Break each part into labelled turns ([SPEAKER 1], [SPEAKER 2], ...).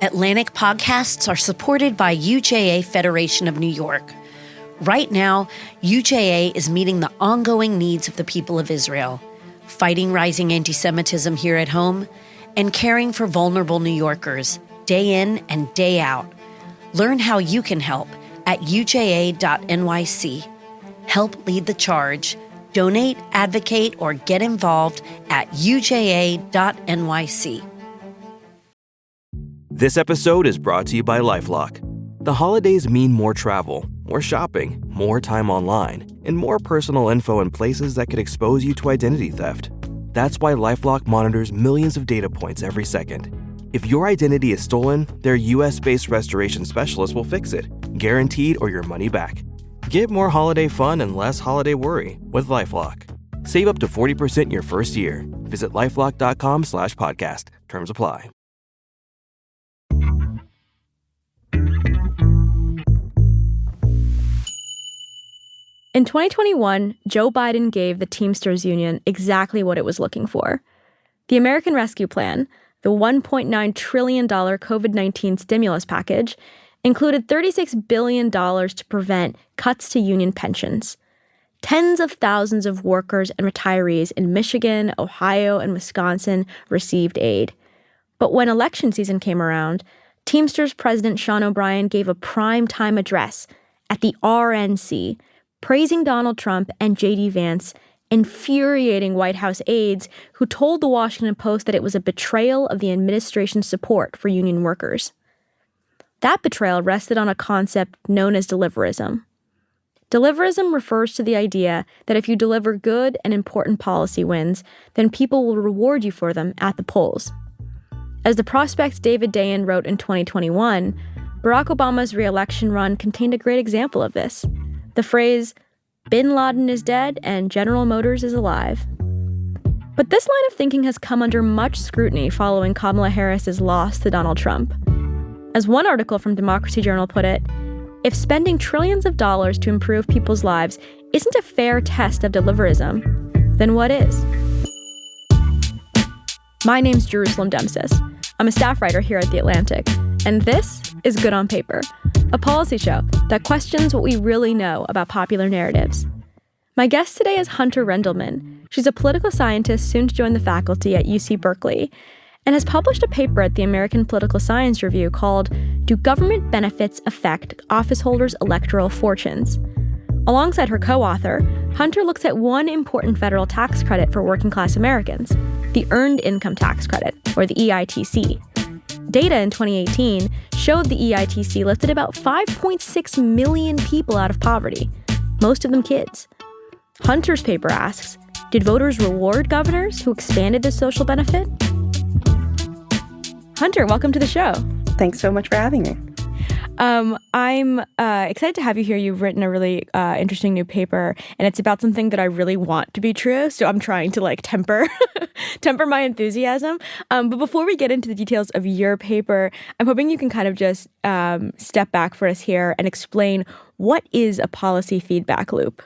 [SPEAKER 1] Atlantic podcasts are supported by UJA Federation of New York. Right now, UJA is meeting the ongoing needs of the people of Israel, fighting rising anti-Semitism here at home, and caring for vulnerable New Yorkers day in and day out. Learn how you can help at uja.nyc. Help lead the charge. Donate, advocate, or get involved at uja.nyc.
[SPEAKER 2] This episode is brought to you by LifeLock. The holidays mean more travel, more shopping, more time online, and more personal info in places that could expose you to identity theft. That's why LifeLock monitors millions of data points every second. If your identity is stolen, their US-based restoration specialist will fix it, guaranteed or your money back. Get more holiday fun and less holiday worry with LifeLock. Save up to 40% your first year. Visit LifeLock.com/podcast. Terms apply.
[SPEAKER 3] In 2021, Joe Biden gave the Teamsters Union exactly what it was looking for. The American Rescue Plan, the $1.9 trillion COVID-19 stimulus package, included $36 billion to prevent cuts to union pensions. Tens of thousands of workers and retirees in Michigan, Ohio, and Wisconsin received aid. But when election season came around, Teamsters President Sean O'Brien gave a prime-time address at the RNC, praising Donald Trump and J.D. Vance, infuriating White House aides who told the Washington Post that it was a betrayal of the administration's support for union workers. That betrayal rested on a concept known as deliverism. Deliverism refers to the idea that if you deliver good and important policy wins, then people will reward you for them at the polls. As the Prospect's David Dayen wrote in 2021, Barack Obama's re-election run contained a great example of this. The phrase, "Bin Laden is dead and General Motors is alive." But this line of thinking has come under much scrutiny following Kamala Harris's loss to Donald Trump. As one article from Democracy Journal put it, if spending trillions of dollars to improve people's lives isn't a fair test of deliverism, then what is? My name's Jerusalem Demsis. I'm a staff writer here at The Atlantic, and this is Good on Paper, a policy show that questions what we really know about popular narratives. My guest today is Hunter Rendleman. She's a political scientist soon to join the faculty at UC Berkeley, and has published a paper at the American Political Science Review called Do Government Benefits Affect Office Holders' Electoral Fortunes? Alongside her co-author, Hunter looks at one important federal tax credit for working-class Americans, the Earned Income Tax Credit, or the EITC. Data in 2018 showed the EITC lifted about 5.6 million people out of poverty, most of them kids. Hunter's paper asks, did voters reward governors who expanded this social benefit? Hunter, welcome to the show.
[SPEAKER 4] Thanks so much for having me.
[SPEAKER 3] I'm excited to have you here. You've written a really interesting new paper, and it's about something that I really want to be true. So I'm trying to temper my enthusiasm. But before we get into the details of your paper, I'm hoping you can kind of just step back for us here and explain what is a policy feedback loop.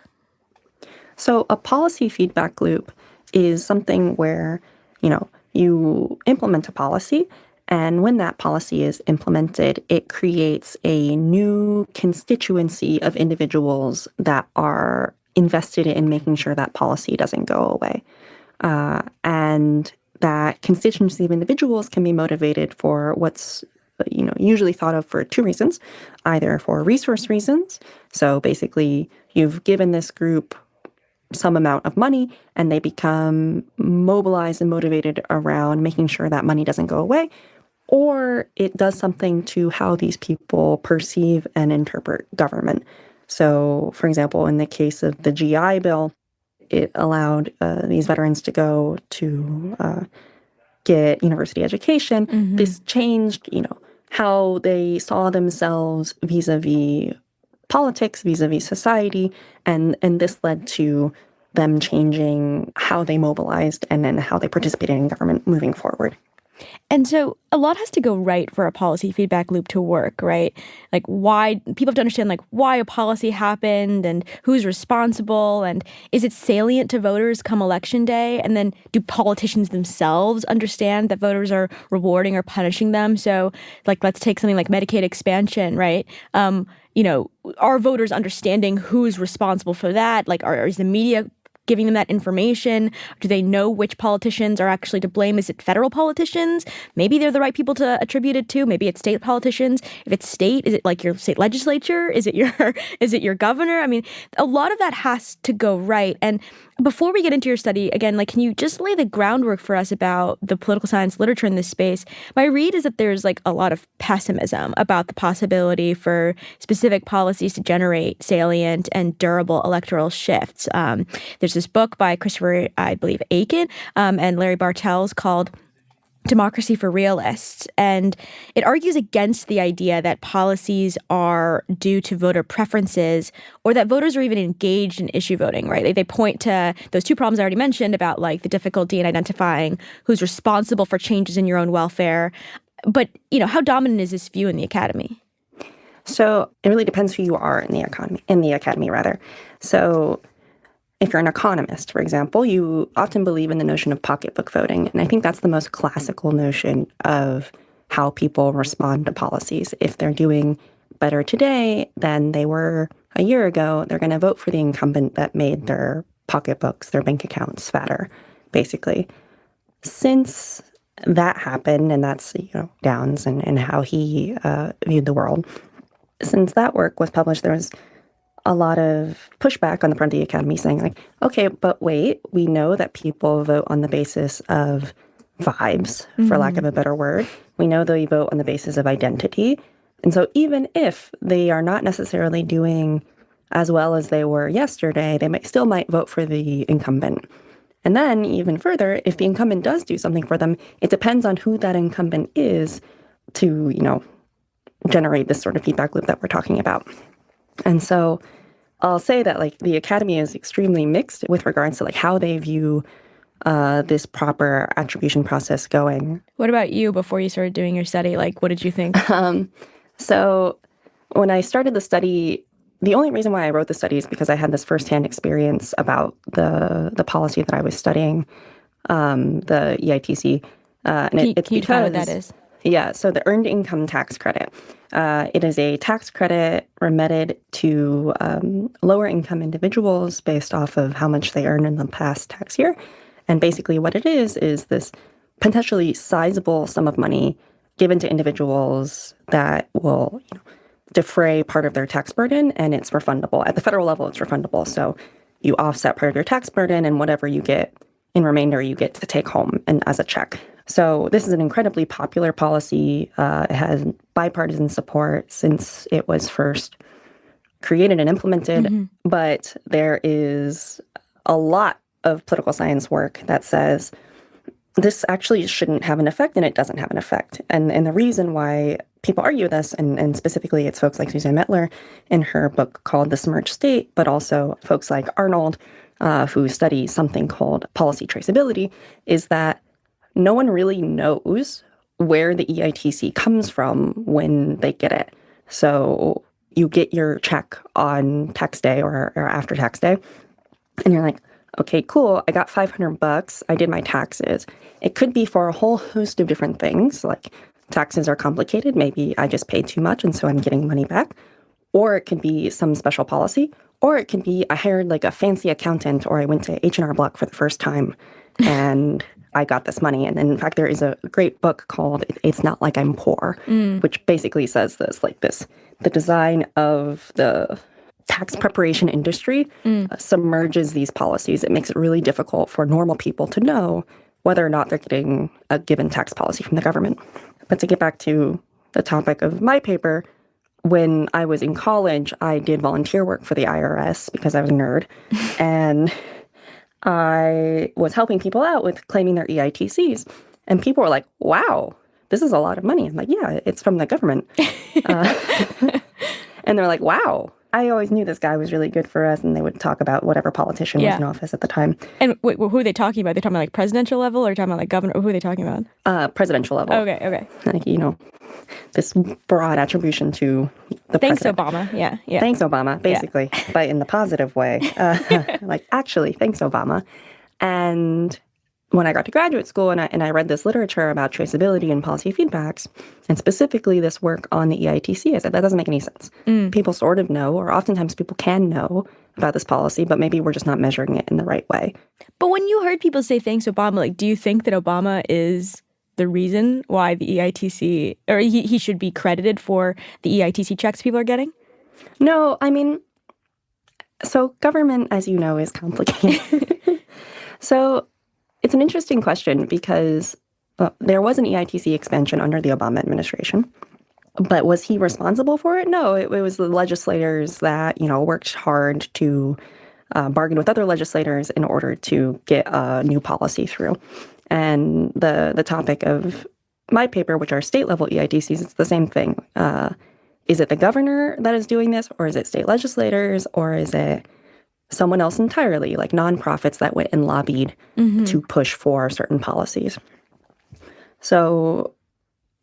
[SPEAKER 4] So a policy feedback loop is something where, you implement a policy. And when that policy is implemented, it creates a new constituency of individuals that are invested in making sure that policy doesn't go away. And that constituency of individuals can be motivated for what's usually thought of for two reasons, either for resource reasons. So basically, you've given this group some amount of money and they become mobilized and motivated around making sure that money doesn't go away. Or it does something to how these people perceive and interpret government. So, for example, in the case of the GI Bill, it allowed these veterans to go to get university education. Mm-hmm. This changed, how they saw themselves vis-a-vis politics, vis-a-vis society, and this led to them changing how they mobilized and then how they participated in government moving forward.
[SPEAKER 3] And so a lot has to go right for a policy feedback loop to work, right? Like why people have to understand like why a policy happened and who's responsible and is it salient to voters come election day? And then do politicians themselves understand that voters are rewarding or punishing them? So like let's take something like Medicaid expansion, right? Are voters understanding who's responsible for that? Like is the media giving them that information? Do they know which politicians are actually to blame? Is it federal politicians? Maybe they're the right people to attribute it to. Maybe it's state politicians. If it's state, is it like your state legislature? Is it your governor? I mean, a lot of that has to go right. And before we get into your study, again, like, can you just lay the groundwork for us about the political science literature in this space? My read is that there's like a lot of pessimism about the possibility for specific policies to generate salient and durable electoral shifts. There's this book by Christopher, I believe, Aiken and Larry Bartels called Democracy for Realists. And it argues against the idea that policies are due to voter preferences or that voters are even engaged in issue voting, right? They point to those two problems I already mentioned about like the difficulty in identifying who's responsible for changes in your own welfare. But, how dominant is this view in the academy?
[SPEAKER 4] So it really depends who you are in the academy. So if you're an economist, for example, you often believe in the notion of pocketbook voting. And I think that's the most classical notion of how people respond to policies. If they're doing better today than they were a year ago, they're going to vote for the incumbent that made their pocketbooks, their bank accounts fatter, basically. Since that happened, and that's, Downs and how he viewed the world, since that work was published, there was a lot of pushback on the front of the academy saying like, okay, but wait, we know that people vote on the basis of vibes, for lack of a better word. We know they vote on the basis of identity. And so even if they are not necessarily doing as well as they were yesterday, they still might vote for the incumbent. And then even further, if the incumbent does do something for them, it depends on who that incumbent is to, generate this sort of feedback loop that we're talking about. And so I'll say that like the academy is extremely mixed with regards to like how they view this proper attribution process going.
[SPEAKER 3] What about you before you started doing your study? Like, what did you think?
[SPEAKER 4] So when I started the study, the only reason why I wrote the study is because I had this firsthand experience about the policy that I was studying, the EITC.
[SPEAKER 3] Can you tell what that is?
[SPEAKER 4] Yeah, so the Earned Income Tax Credit. It is a tax credit remitted to lower income individuals based off of how much they earned in the past tax year. And basically what it is this potentially sizable sum of money given to individuals that will defray part of their tax burden, and it's refundable. At the federal level, it's refundable. So you offset part of your tax burden, and whatever you get in remainder, you get to take home and as a check. So this is an incredibly popular policy. It has bipartisan support since it was first created and implemented. But there is a lot of political science work that says this actually shouldn't have an effect, and it doesn't have an effect. And the reason why people argue this, and specifically it's folks like Suzanne Mettler in her book called The Submerged State, but also folks like Arnold, who study something called policy traceability, is that no one really knows where the EITC comes from when they get it. So you get your check on tax day or after tax day, and you're like, okay, cool, I got $500, I did my taxes. It could be for a whole host of different things, like taxes are complicated, maybe I just paid too much and so I'm getting money back. Or it could be some special policy, or it could be I hired like a fancy accountant, or I went to H&R Block for the first time and I got this money. And in fact, there is a great book called It's Not Like I'm Poor, which basically says the design of the tax preparation industry submerges these policies. It makes it really difficult for normal people to know whether or not they're getting a given tax policy from the government. But to get back to the topic of my paper, when I was in college, I did volunteer work for the IRS because I was a nerd. And I was helping people out with claiming their EITCs. And people were like, wow, this is a lot of money. I'm like, yeah, it's from the government. And they're like, wow, I always knew this guy was really good for us, and they would talk about whatever politician was in office at the time.
[SPEAKER 3] And wait, who are they talking about? They're talking about like presidential level, or talking about like governor? Who are they talking about?
[SPEAKER 4] Presidential level.
[SPEAKER 3] Okay.
[SPEAKER 4] Like, this broad attribution to the
[SPEAKER 3] Thanks,
[SPEAKER 4] president.
[SPEAKER 3] Obama. Yeah.
[SPEAKER 4] Thanks, Obama, basically, but in the positive way. Like, actually, thanks, Obama. And when I got to graduate school and I read this literature about traceability and policy feedbacks, and specifically this work on the EITC, I said, that doesn't make any sense. People sort of know, or oftentimes people can know about this policy, but maybe we're just not measuring it in the right way.
[SPEAKER 3] But when you heard people say thanks, Obama, like, do you think that Obama is the reason why the EITC, or he should be credited for the EITC checks people are getting?
[SPEAKER 4] No, I mean, so government, as you know, is complicated. So it's an interesting question because there was an EITC expansion under the Obama administration. But was he responsible for it? No, it was the legislators that, worked hard to bargain with other legislators in order to get a new policy through. And the topic of my paper, which are state-level EITCs, it's the same thing. Is it the governor that is doing this, or is it state legislators, or is it someone else entirely, like nonprofits that went and lobbied to push for certain policies? So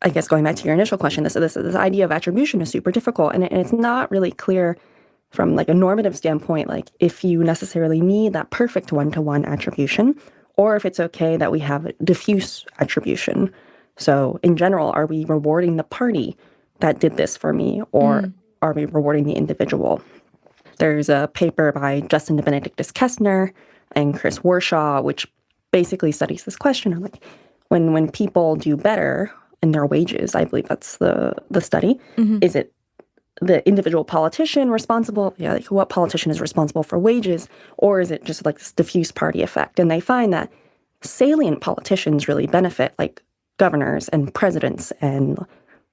[SPEAKER 4] I guess going back to your initial question, this idea of attribution is super difficult, and it's not really clear from like a normative standpoint, like if you necessarily need that perfect one-to-one attribution, or if it's okay that we have diffuse attribution. So in general, are we rewarding the party that did this for me, or are we rewarding the individual? There's a paper by Justin Benedictus Kestner and Chris Warshaw, which basically studies this question of like when people do better in their wages, I believe that's the study, is it the individual politician responsible? Yeah, like what politician is responsible for wages, or is it just like this diffuse party effect? And they find that salient politicians really benefit, like governors and presidents and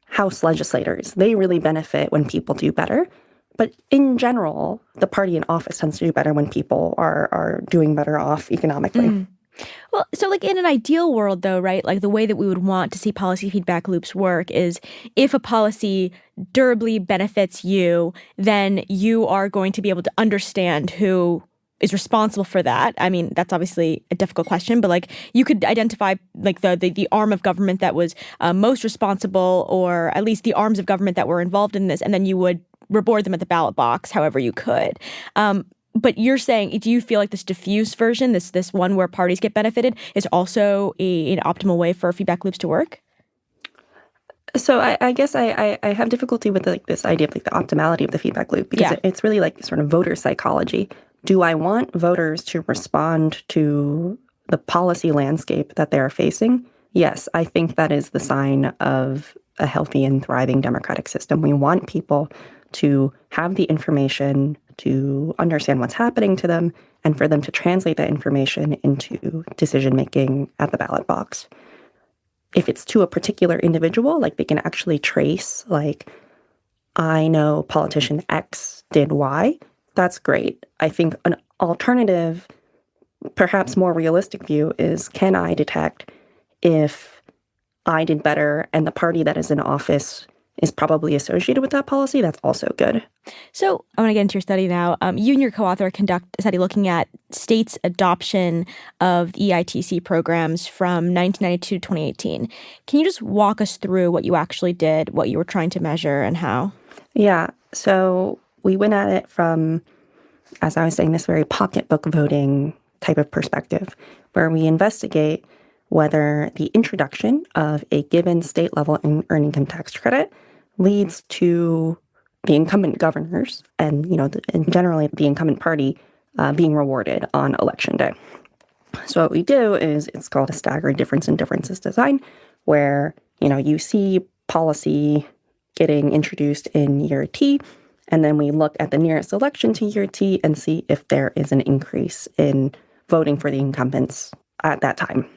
[SPEAKER 4] House legislators. They really benefit when people do better. But in general, the party in office tends to do better when people are doing better off economically.
[SPEAKER 3] Well, so like in an ideal world, though, right, like the way that we would want to see policy feedback loops work is if a policy durably benefits you, then you are going to be able to understand who is responsible for that. I mean, that's obviously a difficult question, but like you could identify like the arm of government that was most responsible, or at least the arms of government that were involved in this, and then you would reward them at the ballot box however you could. But you're saying, do you feel like this diffuse version, this one where parties get benefited, is also an optimal way for feedback loops to work?
[SPEAKER 4] So I guess I have difficulty with like this idea of like the optimality of the feedback loop, because it's really like sort of voter psychology. Do I want voters to respond to the policy landscape that they're facing? Yes, I think that is the sign of a healthy and thriving democratic system. We want people to have the information, to understand what's happening to them, and for them to translate that information into decision-making at the ballot box. If it's to a particular individual, like they can actually trace, like, I know politician X did Y, that's great. I think an alternative, perhaps more realistic view is, can I detect if I did better and the party that is in office is probably associated with that policy? That's also good.
[SPEAKER 3] So I want to get into your study now. You and your co-author conduct a study looking at states' adoption of EITC programs from 1992 to 2018. Can you just walk us through what you actually did, what you were trying to measure, and how?
[SPEAKER 4] Yeah. So we went at it from, as I was saying, this very pocketbook voting type of perspective, where we investigate whether the introduction of a given state-level earned income tax credit leads to the incumbent governors and, and generally the incumbent party being rewarded on election day. So what we do is it's called a staggered difference in differences design, where, you see policy getting introduced in year T, and then we look at the nearest election to year T and see if there is an increase in voting for the incumbents at that time.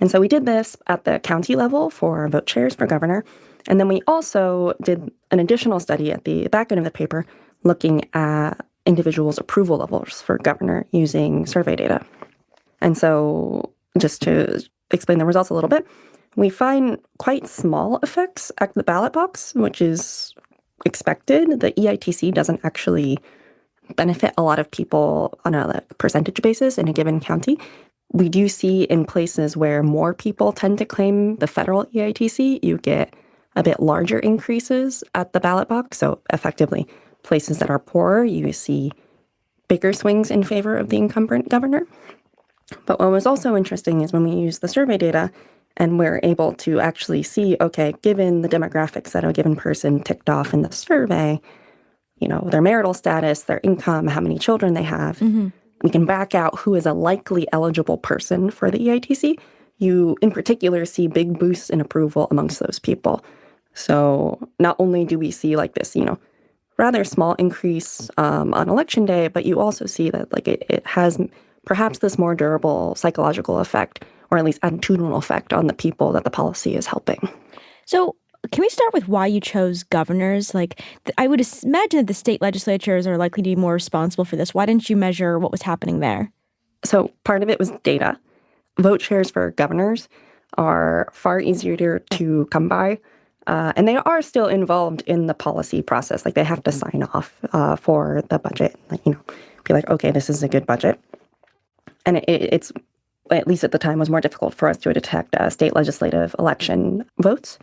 [SPEAKER 4] And so we did this at the county level for vote shares for governor. And then we also did an additional study at the back end of the paper looking at individuals' approval levels for governor using survey data. And so just to explain the results a little bit, we find quite small effects at the ballot box, which is expected, the EITC doesn't actually benefit a lot of people on a percentage basis in a given county. We do see in places where more people tend to claim the federal EITC, you get a bit larger increases at the ballot box. So effectively, places that are poorer, you see bigger swings in favor of the incumbent governor. But what was also interesting is when we use the survey data and we're able to actually see, okay, given the demographics that a given person ticked off in the survey, their marital status, their income, how many children they have, we can back out who is a likely eligible person for the EITC. You, in particular, see big boosts in approval amongst those people. So not only do we see like this, rather small increase on election day, but you also see that like it has perhaps this more durable psychological effect, or at least attitudinal effect on the people that the policy is helping.
[SPEAKER 3] So can we start with why you chose governors? Like, I would imagine that the state legislatures are likely to be more responsible for this. Why didn't you measure what was happening there?
[SPEAKER 4] So part of it was data. Vote shares for governors are far easier to come by. And they are still involved in the policy process. Like, they have to sign off for the budget. Like, be like, okay, this is a good budget. And it's, at least at the time, was more difficult for us to detect state legislative election votes.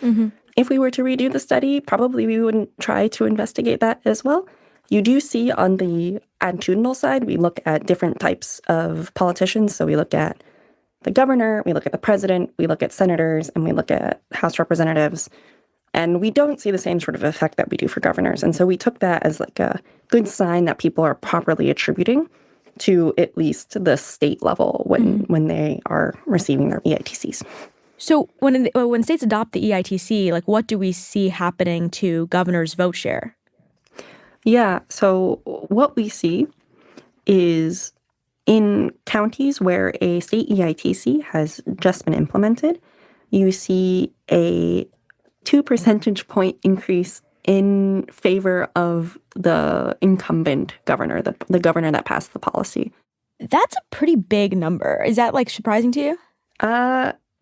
[SPEAKER 4] If we were to redo the study, probably we wouldn't try to investigate that as well. You do see on the attitudinal side, we look at different types of politicians. So we look at the governor, we look at the president, we look at senators, and we look at House representatives. And we don't see the same sort of effect that we do for governors. And so we took that as like a good sign that people are properly attributing to at least the state level when they are receiving their EITCs.
[SPEAKER 3] So when states adopt the EITC, like, what do we see happening to governors' vote share?
[SPEAKER 4] Yeah, so what we see is in counties where a state EITC has just been implemented, you see a 2 percentage point increase in favor of the incumbent governor, the governor that passed the policy.
[SPEAKER 3] That's a pretty big number. Is that, like, surprising to you?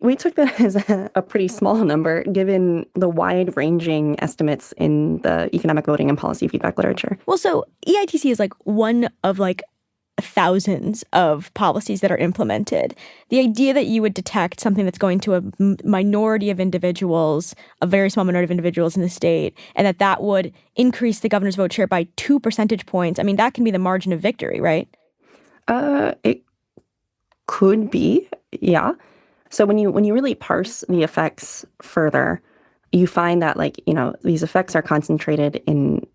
[SPEAKER 4] We took that as a pretty small number, given the wide-ranging estimates in the economic voting and policy feedback literature.
[SPEAKER 3] Well, so EITC is like one of like thousands of policies that are implemented. The idea that you would detect something that's going to a minority of individuals, a very small minority of individuals in the state, and that would increase the governor's vote share by 2 percentage points, I mean, that can be the margin of victory, right?
[SPEAKER 4] It could be, yeah. So when you really parse the effects further, you find that, like, these effects are concentrated in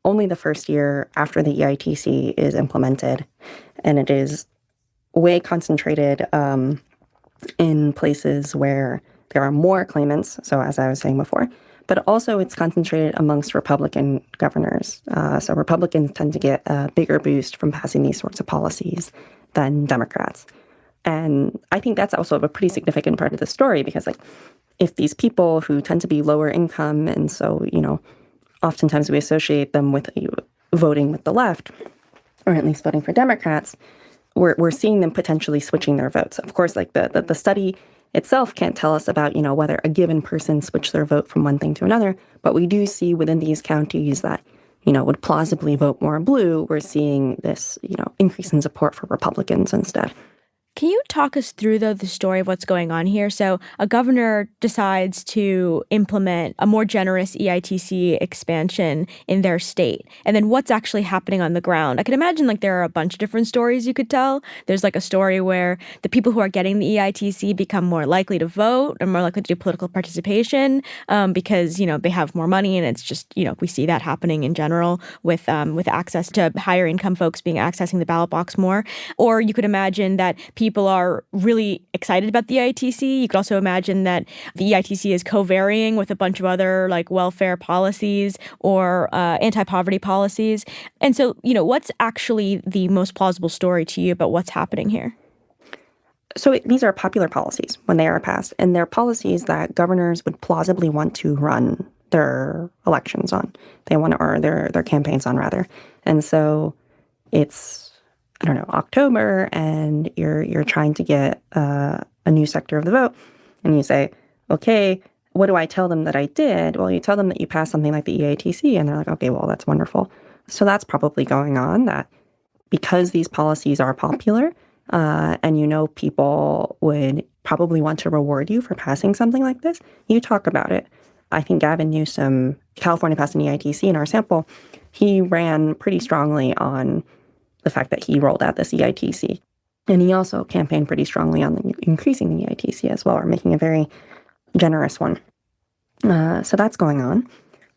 [SPEAKER 4] only the first year after the EITC is implemented. And it is way concentrated in places where there are more claimants, so as I was saying before, but also it's concentrated amongst Republican governors. So Republicans tend to get a bigger boost from passing these sorts of policies than Democrats. And I think that's also a pretty significant part of the story, because, like, if these people who tend to be lower income, and so, oftentimes we associate them with voting with the left, or at least voting for Democrats, we're seeing them potentially switching their votes. Of course, like, the study itself can't tell us about, whether a given person switched their vote from one thing to another, but we do see within these counties that, would plausibly vote more blue, we're seeing this, increase in support for Republicans instead.
[SPEAKER 3] Can you talk us through, though, the story of what's going on here? So a governor decides to implement a more generous EITC expansion in their state. And then what's actually happening on the ground? I can imagine, like, there are a bunch of different stories you could tell. There's, like, a story where the people who are getting the EITC become more likely to vote and more likely to do political participation because, they have more money. And it's just, we see that happening in general with access to higher income folks accessing the ballot box more. Or you could imagine that people are really excited about the EITC. You could also imagine that the EITC is co-varying with a bunch of other, like, welfare policies or anti-poverty policies. And so, what's actually the most plausible story to you about what's happening here?
[SPEAKER 4] So these are popular policies when they are passed, and they're policies that governors would plausibly want to run their elections on. They want to, or their campaigns on, rather. And so it's, October, and you're trying to get a new sector of the vote, and you say, okay, what do I tell them that I did? Well, you tell them that you passed something like the EITC, and they're like, okay, well, that's wonderful. So that's probably going on, that because these policies are popular, and people would probably want to reward you for passing something like this, you talk about it. I think Gavin Newsom, California passed an EITC in our sample. He ran pretty strongly on the fact that he rolled out this EITC. And he also campaigned pretty strongly on increasing the EITC as well, or making a very generous one. So that's going on.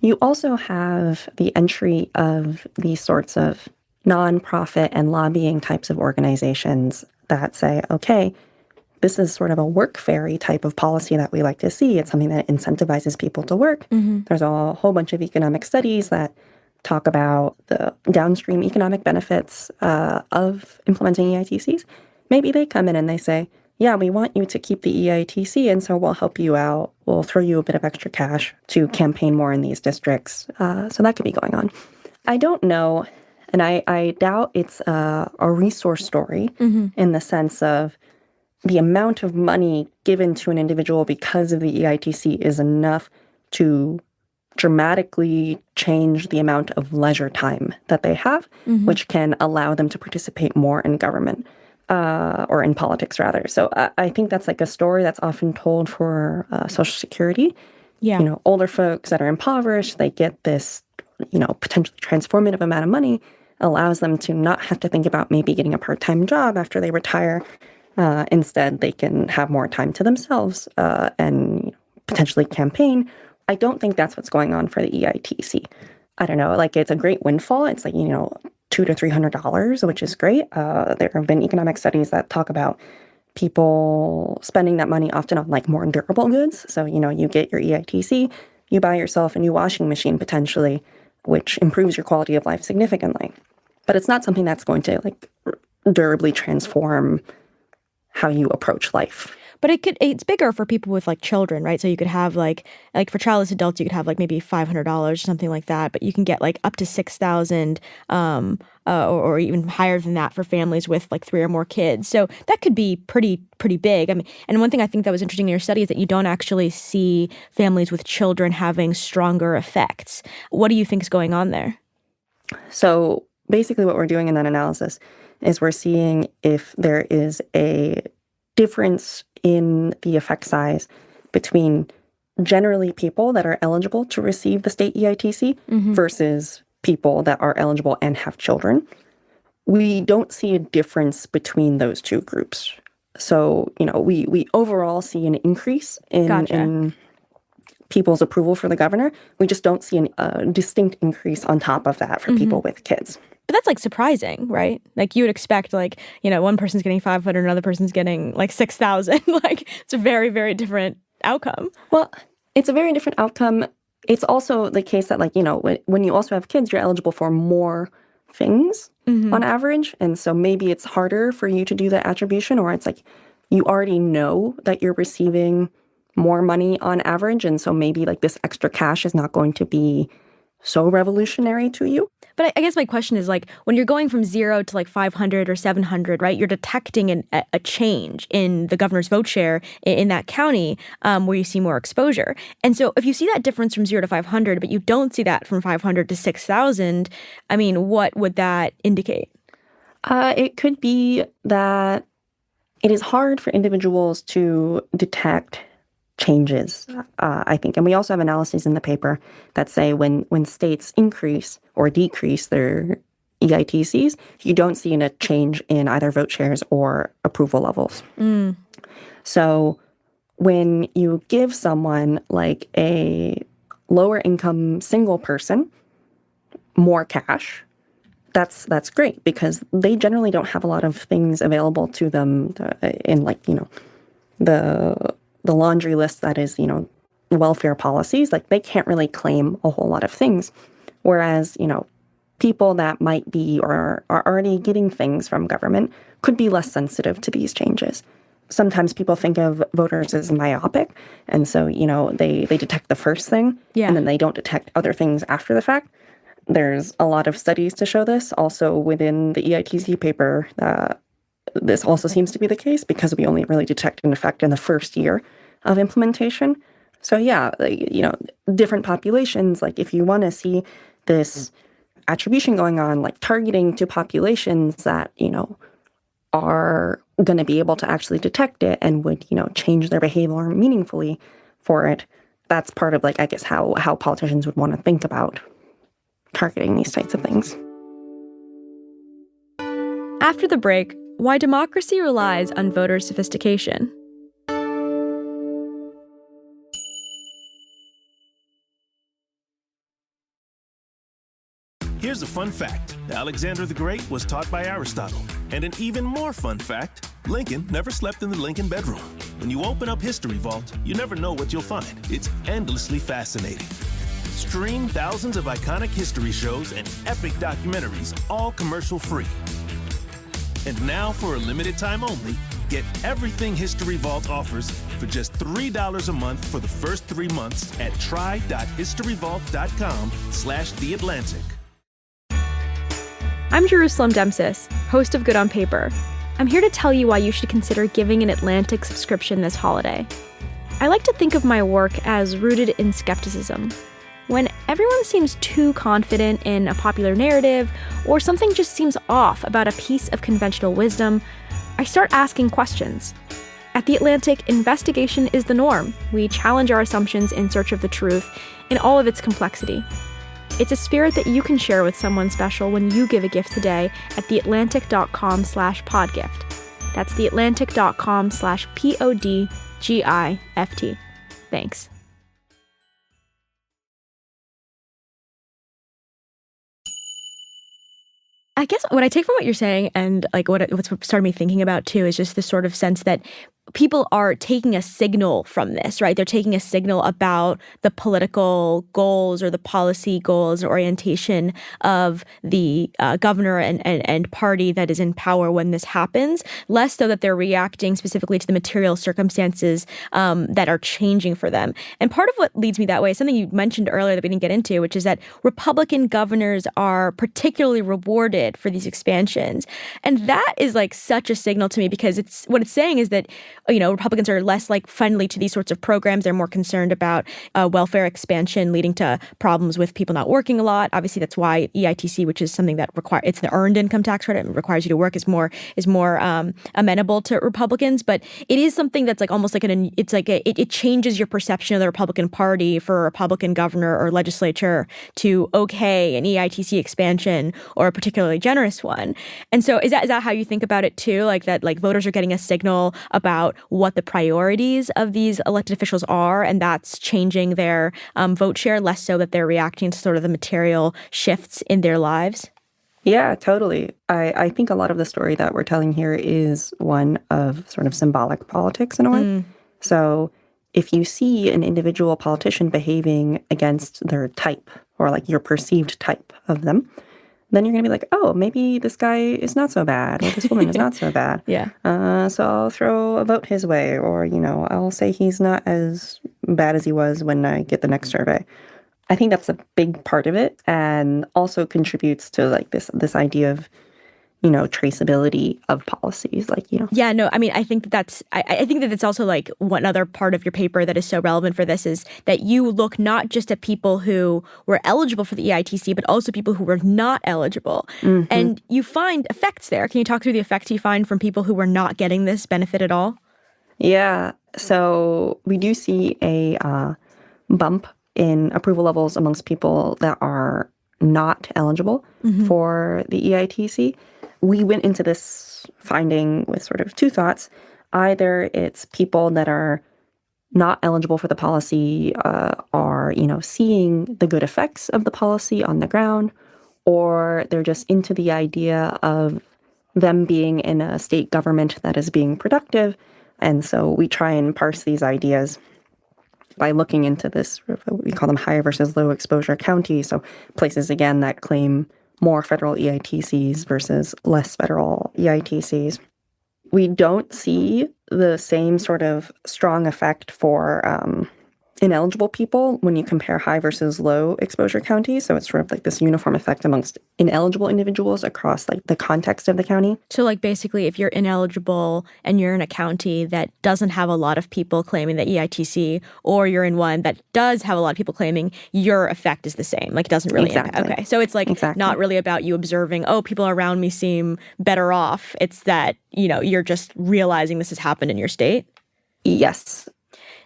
[SPEAKER 4] You also have the entry of these sorts of nonprofit and lobbying types of organizations that say, okay, this is sort of a work ferry type of policy that we like to see. It's something that incentivizes people to work. Mm-hmm. There's a whole bunch of economic studies that talk about the downstream economic benefits of implementing EITCs. Maybe they come in and they say, yeah, we want you to keep the EITC, and so we'll help you out. We'll throw you a bit of extra cash to campaign more in these districts. So that could be going on. I don't know, and I doubt it's a resource story in the sense of the amount of money given to an individual because of the EITC is enough to dramatically change the amount of leisure time that they have, which can allow them to participate more in government. Or in politics, rather. So I think that's like a story that's often told for Social Security. Yeah. Older folks that are impoverished, they get this, potentially transformative amount of money, allows them to not have to think about maybe getting a part-time job after they retire. Instead, they can have more time to themselves and potentially campaign. I don't think that's what's going on for the EITC. I don't know, it's a great windfall. It's $200 to $300, which is great. There have been economic studies that talk about people spending that money often on more durable goods. So, you get your EITC, you buy yourself a new washing machine potentially, which improves your quality of life significantly. But it's not something that's going to durably transform how you approach life.
[SPEAKER 3] But it's bigger for people with children, right? So you could have for childless adults, you could have maybe $500 or something like that, but you can get up to $6,000 or even higher than that for families with 3 or more kids. So that could be pretty big. I mean, and one thing I think that was interesting in your study is that you don't actually see families with children having stronger effects. What do you think is going on there?
[SPEAKER 4] So basically what we're doing in that analysis is we're seeing if there is a difference in the effect size between generally people that are eligible to receive the state EITC versus people that are eligible and have children. We don't see a difference between those two groups. So, we overall see an increase in people's approval for the governor. We just don't see a distinct increase on top of that for people with kids.
[SPEAKER 3] But that's surprising, right? You would expect one person's getting 500, another person's getting 6,000. It's a very, very different outcome.
[SPEAKER 4] Well, it's a very different outcome. It's also the case that when you also have kids, you're eligible for more things on average. And so maybe it's harder for you to do the attribution, or it's you already know that you're receiving more money on average. And so maybe this extra cash is not going to be so revolutionary to you.
[SPEAKER 3] But I guess my question is when you're going from 0 to 500 or 700, right? You're detecting a change in the governor's vote share in that county where you see more exposure. And so if you see that difference from 0 to 500, but you don't see that from 500 to 6,000, I mean, what would that indicate?
[SPEAKER 4] It could be that it is hard for individuals to detect changes, I think. And we also have analyses in the paper that say when states increase or decrease their EITCs, you don't see a change in either vote shares or approval levels. So when you give someone a lower income single person more cash, that's great because they generally don't have a lot of things available to them in the laundry list that is, welfare policies. They can't really claim a whole lot of things. Whereas, people that might be or are already getting things from government could be less sensitive to these changes. Sometimes people think of voters as myopic. And so, they detect the first thing and then they don't detect other things after the fact. There's a lot of studies to show this. Also within the EITC paper, this also seems to be the case because we only really detect an effect in the first year of implementation. So yeah, different populations, like if you want to see this attribution going on, like targeting to populations that, are going to be able to actually detect it and would, change their behavior meaningfully for it. That's part of, like, I guess, how politicians would want to think about targeting these types of things.
[SPEAKER 3] After the break, why democracy relies on voter sophistication.
[SPEAKER 5] Here's a fun fact. Alexander the Great was taught by Aristotle. And an even more fun fact, Lincoln never slept in the Lincoln bedroom. When you open up History Vault, you never know what you'll find. It's endlessly fascinating. Stream thousands of iconic history shows and epic documentaries, all commercial-free. And now, for a limited time only, get everything History Vault offers for just $3 a month for the first 3 months at try.historyvault.com/theatlantic.
[SPEAKER 3] I'm Jerusalem Demsis, host of Good on Paper. I'm here to tell you why you should consider giving an Atlantic subscription this holiday. I like to think of my work as rooted in skepticism. When everyone seems too confident in a popular narrative, or something just seems off about a piece of conventional wisdom, I start asking questions. At The Atlantic, investigation is the norm. We challenge our assumptions in search of the truth in all of its complexity. It's a spirit that you can share with someone special when you give a gift today at theatlantic.com/podgift. That's theatlantic.com/podgift. Thanks. I guess what I take from what you're saying, and like what's started me thinking about too, is just this sort of sense that people are taking a signal from this, right? They're taking a signal about the political goals or the policy goals or orientation of the governor and party that is in power when this happens, less so that they're reacting specifically to the material circumstances that are changing for them. And part of what leads me that way is something you mentioned earlier that we didn't get into, which is that Republican governors are particularly rewarded for these expansions. And that is like such a signal to me, because what it's saying is that Republicans are less like friendly to these sorts of programs. They're more concerned about welfare expansion leading to problems with people not working a lot. Obviously, that's why EITC, which is something that it's the earned income tax credit, and requires you to work, is more amenable to Republicans. But it is something that's like almost like it changes your perception of the Republican Party for a Republican governor or legislature to okay an EITC expansion or a particularly generous one. And so is that how you think about it too? Like that, like voters are getting a signal about what the priorities of these elected officials are, and that's changing their vote share, less so that they're reacting to sort of the material shifts in their lives?
[SPEAKER 4] Yeah, totally. I think a lot of the story that we're telling here is one of sort of symbolic politics in a way. So if you see an individual politician behaving against their type, or like your perceived type of them, then you're going to be like, oh, maybe this guy is not so bad, or this woman is not so bad.
[SPEAKER 3] Yeah.
[SPEAKER 4] So I'll throw a vote his way, or, I'll say he's not as bad as he was when I get the next survey. I think that's a big part of it, and also contributes to like this idea of, traceability of policies,
[SPEAKER 3] Yeah, no, I mean, I think that's also like one other part of your paper that is so relevant for this is that you look not just at people who were eligible for the EITC, but also people who were not eligible. Mm-hmm. And you find effects there. Can you talk through the effects you find from people who were not getting this benefit at all?
[SPEAKER 4] Yeah, so we do see a bump in approval levels amongst people that are not eligible for the EITC. We went into this finding with sort of two thoughts. Either it's people that are not eligible for the policy are, seeing the good effects of the policy on the ground, or they're just into the idea of them being in a state government that is being productive. And so we try and parse these ideas by looking into this, we call them high versus low exposure counties. So places, again, that claim more federal EITCs versus less federal EITCs. We don't see the same sort of strong effect for ineligible people when you compare high versus low exposure counties. So it's sort of like this uniform effect amongst ineligible individuals across like the context of the county.
[SPEAKER 3] So like basically if you're ineligible and you're in a county that doesn't have a lot of people claiming the EITC, or you're in one that does have a lot of people claiming, your effect is the same. Like it doesn't really impact. Okay. So it's like not really about you observing, oh, people around me seem better off. It's that, you're just realizing this has happened in your state.
[SPEAKER 4] Yes.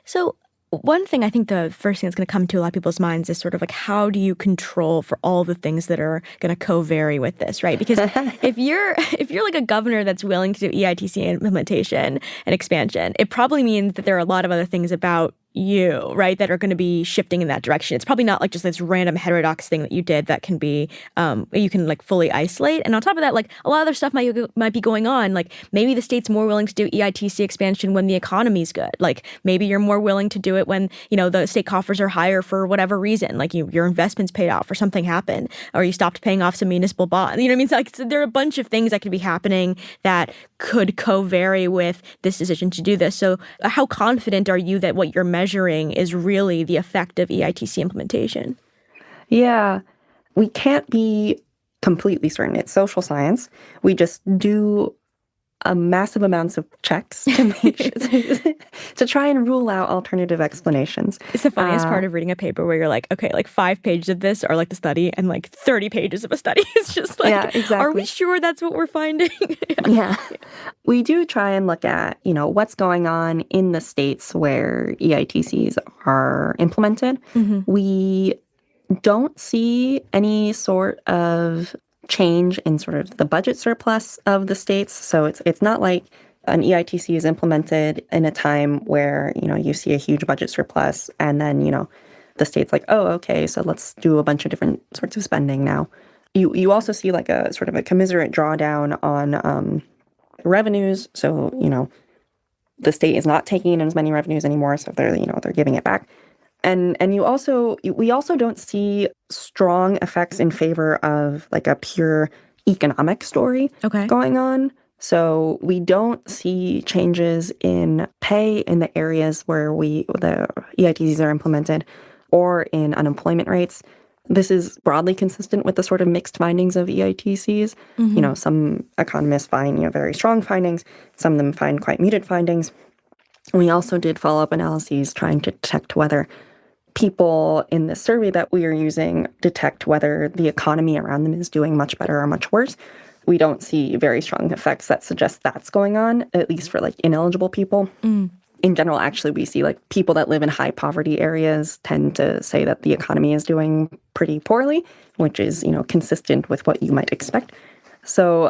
[SPEAKER 3] So one thing I think the first thing that's going to come to a lot of people's minds is sort of like, how do you control for all the things that are going to co-vary with this, right? Because if you're like a governor that's willing to do EITC implementation and expansion, it probably means that there are a lot of other things about you, right, that are going to be shifting in that direction. It's probably not like just this random heterodox thing that you did that can be, you can like fully isolate. And on top of that, like a lot of other stuff might be going on. Like maybe the state's more willing to do EITC expansion when the economy's good. Like maybe you're more willing to do it when, the state coffers are higher for whatever reason, like your investments paid off or something happened, or you stopped paying off some municipal bond. You know what I mean? So like, there are a bunch of things that could be happening that could co-vary with this decision to do this. So how confident are you that what you're measuring is really the effect of EITC implementation?
[SPEAKER 4] Yeah, we can't be completely certain. It's social science. We just do a massive amounts of checks to try and rule out alternative explanations.
[SPEAKER 3] It's the funniest part of reading a paper where you're like, okay, like 5 pages of this are like the study and like 30 pages of a study. It's just like,
[SPEAKER 4] yeah, exactly.
[SPEAKER 3] Are we sure that's what we're finding?
[SPEAKER 4] Yeah. We do try and look at, what's going on in the states where EITCs are implemented. Mm-hmm. We don't see any sort of change in sort of the budget surplus of the states. So it's not like an EITC is implemented in a time where, you see a huge budget surplus and then, the state's like, oh, okay, so let's do a bunch of different sorts of spending now. You also see like a sort of a commiserate drawdown on revenues. So, the state is not taking in as many revenues anymore. So they're giving it back. And we also don't see strong effects in favor of like a pure economic story going on. So we don't see changes in pay in the areas where the EITCs are implemented or in unemployment rates. This is broadly consistent with the sort of mixed findings of EITCs. Mm-hmm. Some economists find very strong findings. Some of them find quite muted findings. We also did follow-up analyses trying to detect whether people in the survey that we are using detect whether the economy around them is doing much better or much worse. We don't see very strong effects that suggest that's going on, at least for like ineligible people. Mm. In general, actually, we see like people that live in high poverty areas tend to say that the economy is doing pretty poorly, which is, consistent with what you might expect. So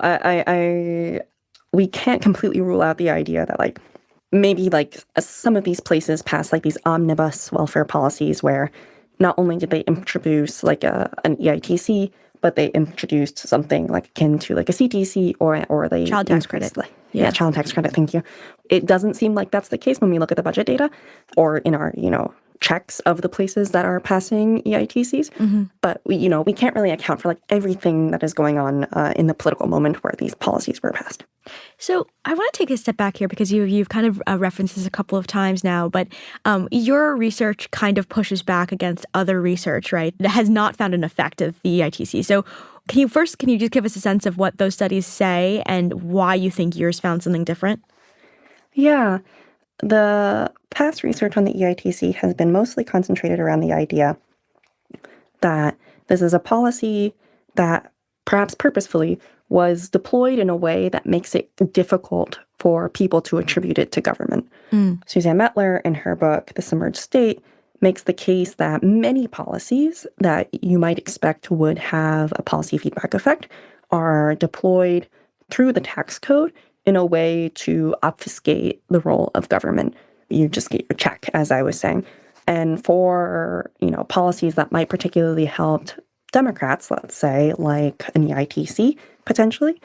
[SPEAKER 4] we can't completely rule out the idea that like maybe like some of these places pass like these omnibus welfare policies where not only did they introduce like an EITC, but they introduced something like akin to like a CTC or they
[SPEAKER 3] child tax credit.
[SPEAKER 4] Yeah, child tax credit. Thank you. It doesn't seem like that's the case when we look at the budget data or in our, checks of the places that are passing EITCs. Mm-hmm. But we can't really account for like everything that is going on in the political moment where these policies were passed.
[SPEAKER 3] So I want to take a step back here because you've kind of referenced this a couple of times now, but your research kind of pushes back against other research, right, that has not found an effect of the EITC. So can you just give us a sense of what those studies say and why you think yours found something different?
[SPEAKER 4] Yeah. The past research on the EITC has been mostly concentrated around the idea that this is a policy that perhaps purposefully was deployed in a way that makes it difficult for people to attribute it to government. Mm. Suzanne Mettler, in her book, The Submerged State, makes the case that many policies that you might expect would have a policy feedback effect are deployed through the tax code in a way to obfuscate the role of government. You just get your check, as I was saying. And for, policies that might particularly help Democrats, let's say, like an EITC, potentially,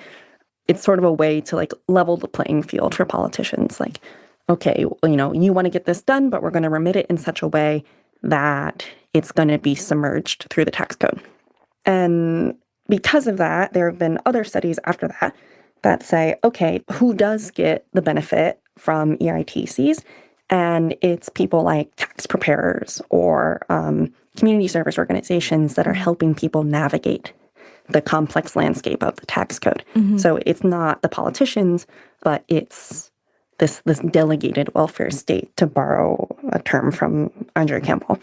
[SPEAKER 4] it's sort of a way to, like, level the playing field for politicians. Like, okay, you want to get this done, but we're going to remit it in such a way that it's going to be submerged through the tax code. And because of that, there have been other studies after that say, okay, who does get the benefit from EITCs? And it's people like tax preparers or community service organizations that are helping people navigate the complex landscape of the tax code. So it's not the politicians, but it's this delegated welfare state, to borrow a term from Andrew Campbell.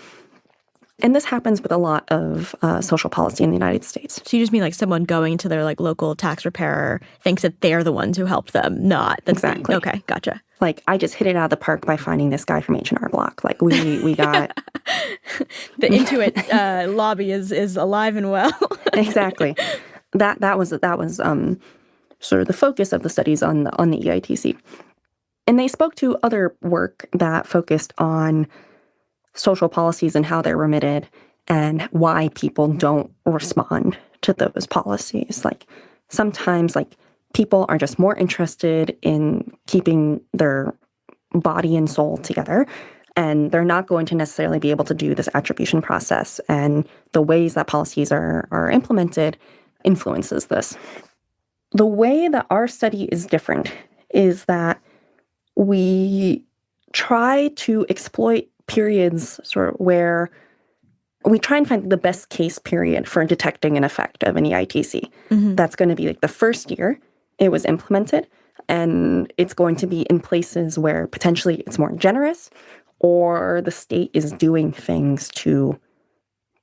[SPEAKER 4] And this happens with a lot of social policy in the United States.
[SPEAKER 3] So you just mean like someone going to their like local tax preparer thinks that they're the ones who helped them, not the
[SPEAKER 4] Exactly.
[SPEAKER 3] Okay, gotcha.
[SPEAKER 4] Like, I just hit it out of the park by finding this guy from H&R Block. Like, we got...
[SPEAKER 3] The Intuit lobby is alive and well.
[SPEAKER 4] Exactly. That was sort of the focus of the studies on the EITC. And they spoke to other work that focused on social policies and how they're remitted and why people don't respond to those policies. Like, sometimes, like, people are just more interested in keeping their body and soul together, and they're not going to necessarily be able to do this attribution process. And the ways that policies are implemented influences this. The way that our study is different is that we try to exploit periods sort of where we try and find the best case period for detecting an effect of an EITC. That's going to be like the first year it was implemented, and it's going to be in places where potentially it's more generous, or the state is doing things to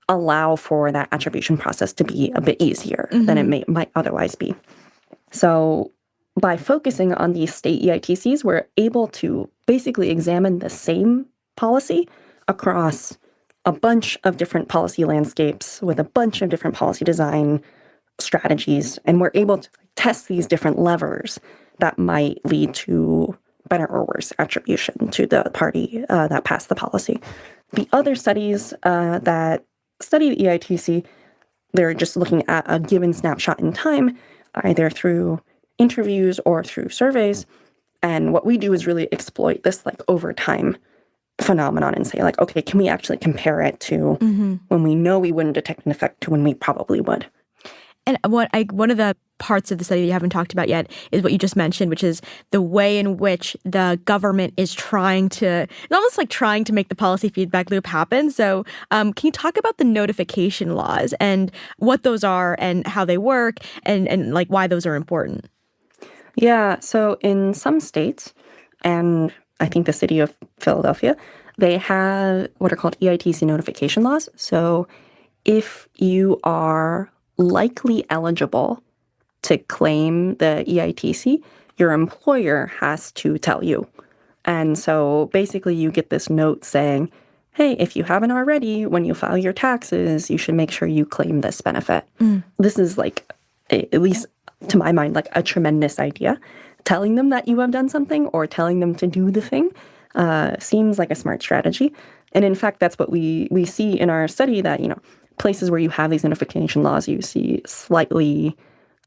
[SPEAKER 4] allow for that attribution process to be a bit easier than it might otherwise be. So by focusing on these state EITCs, we're able to basically examine the same policy across a bunch of different policy landscapes with a bunch of different policy design strategies, and we're able to test these different levers that might lead to better or worse attribution to the party that passed the policy. The other studies that study the EITC, they're just looking at a given snapshot in time, either through interviews or through surveys. And what we do is really exploit this like over time phenomenon and say, like, okay, can we actually compare it to when we know we wouldn't detect an effect to when we probably would?
[SPEAKER 3] And one of the parts of the study that you haven't talked about yet is what you just mentioned, which is the way in which the government is it's almost like trying to make the policy feedback loop happen. So can you talk about the notification laws and what those are and how they work and like why those are important?
[SPEAKER 4] Yeah, so in some states, and I think the city of Philadelphia, they have what are called EITC notification laws. So if you are likely eligible to claim the EITC, your employer has to tell you. And so basically you get this note saying, hey, if you haven't already, when you file your taxes, you should make sure you claim this benefit. This is like, at least to my mind, like a tremendous idea. Telling them that you have done something or telling them to do the thing seems like a smart strategy. And in fact, that's what we see in our study, that, you know, places where you have these notification laws, you see slightly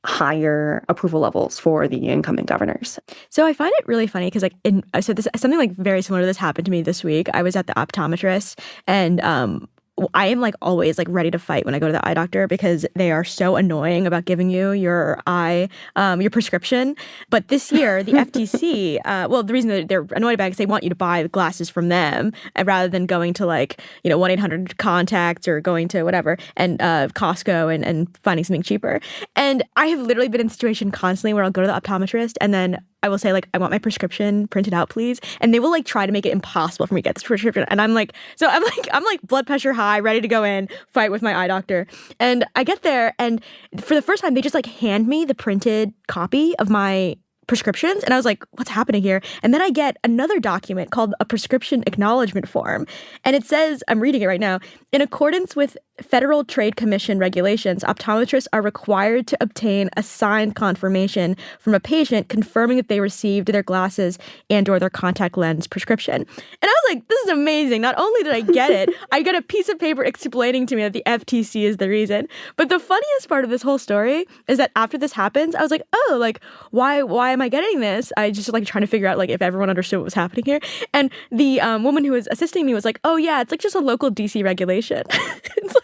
[SPEAKER 4] higher approval levels for the incumbent governors.
[SPEAKER 3] So I find it really funny because something like very similar to this happened to me this week. I was at the optometrist, and I am like always like ready to fight when I go to the eye doctor because they are so annoying about giving you your your prescription. But this year, the FTC, the reason that they're annoyed about it is they want you to buy the glasses from them rather than going to 1-800 contacts or going to whatever and Costco and finding something cheaper. And I have literally been in a situation constantly where I'll go to the optometrist and then I will say, I want my prescription printed out, please. And they will try to make it impossible for me to get this prescription. And I'm blood pressure high, ready to go in, fight with my eye doctor. And I get there, and for the first time, they just hand me the printed copy of my prescriptions. And I was like, what's happening here? And then I get another document called a prescription acknowledgement form. And it says, I'm reading it right now, in accordance with Federal Trade Commission regulations, optometrists are required to obtain a signed confirmation from a patient confirming that they received their glasses and or their contact lens prescription. And I was like, this is amazing. Not only did I get it, I got a piece of paper explaining to me that the FTC is the reason. But the funniest part of this whole story is that after this happens, I was like, oh, why am I getting this? I just trying to figure out if everyone understood what was happening here. And the woman who was assisting me was like, oh yeah, it's just a local DC regulation. It's